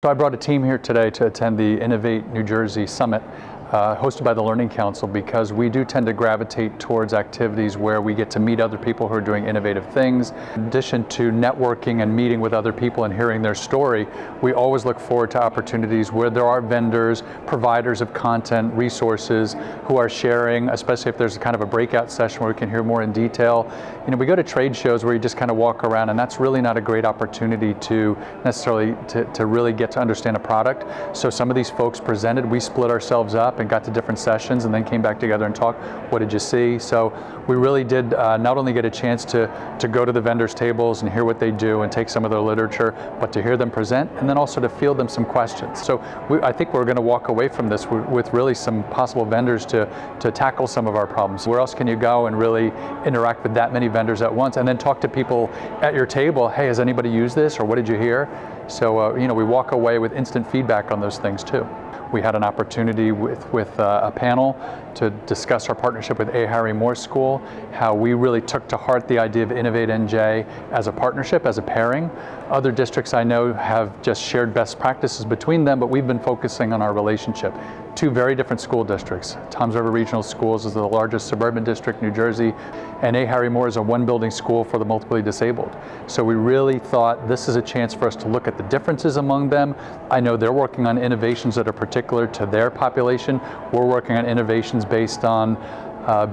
So I brought a team here today to attend the Innovate New Jersey Summit hosted by the Learning Counsel, because we do tend to gravitate towards activities where we get to meet other people who are doing innovative things. In addition to networking and meeting with other people and hearing their story, we always look forward to opportunities where there are vendors, providers of content, resources who are sharing, especially if there's kind of a breakout session where we can hear more in detail. You know, we go to trade shows where you just kind of walk around, and that's really not a great opportunity to necessarily to really get to understand a product. So some of these folks presented, we split ourselves up and got to different sessions and then came back together and talked. What did you see? So we really did not only get a chance to go to the vendors' tables and hear what they do and take some of their literature, but to hear them present and then also to field them some questions. So I think we're going to walk away from this with really some possible vendors to tackle some of our problems. Where else can you go and really interact with that many vendors at once, and then talk to people at your table? Hey, has anybody used this, or what did you hear? So you know, we walk away with instant feedback on those things too. We had an opportunity with a panel to discuss our partnership with A. Harry Moore School, how we really took to heart the idea of Innovate NJ as a partnership, as a pairing. Other districts I know have just shared best practices between them, but we've been focusing on our relationship. Two very different school districts. Toms River Regional Schools is the largest suburban district in New Jersey, and A. Harry Moore is a one-building school for the multiply disabled. So we really thought this is a chance for us to look at the differences among them. I know they're working on innovations that are particular to their population. We're working on innovations based on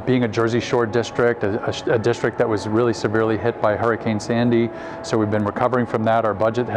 being a Jersey Shore district, a district that was really severely hit by Hurricane Sandy. So we've been recovering from that. Our budget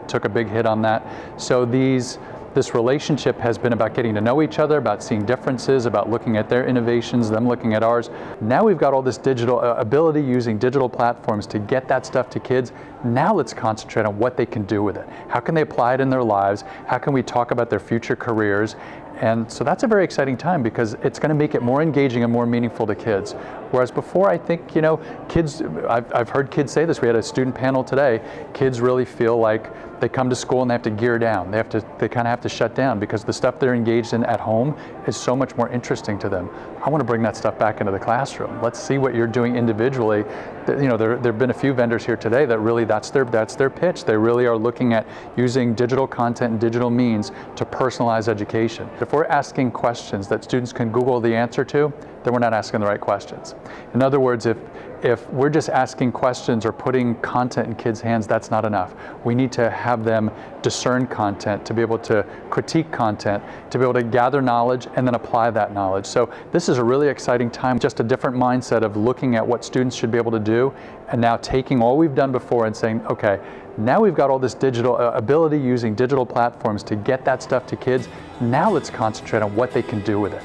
took a big hit on that. So this relationship has been about getting to know each other, about seeing differences, about looking at their innovations, them looking at ours. Now we've got all this digital ability using digital platforms to get that stuff to kids. Now let's concentrate on what they can do with it. How can they apply it in their lives? How can we talk about their future careers? And so that's a very exciting time, because it's going to make it more engaging and more meaningful to kids. Whereas before, I think, you know, kids, I've heard kids say this. We had a student panel today. Kids really feel like they come to school and they have to gear down. They kind of have to shut down, because the stuff they're engaged in at home is so much more interesting to them. I want to bring that stuff back into the classroom. Let's see what you're doing individually. You know, there have been a few vendors here today that really that's their pitch. They really are looking at using digital content and digital means to personalize education. If we're asking questions that students can Google the answer to, then we're not asking the right questions. In other words, if we're just asking questions or putting content in kids' hands, that's not enough. We need to have them discern content, to be able to critique content, to be able to gather knowledge and then apply that knowledge. So this is a really exciting time, just a different mindset of looking at what students should be able to do, and now taking all we've done before and saying, okay, now we've got all this digital ability using digital platforms to get that stuff to kids. Now let's concentrate on what they can do with it.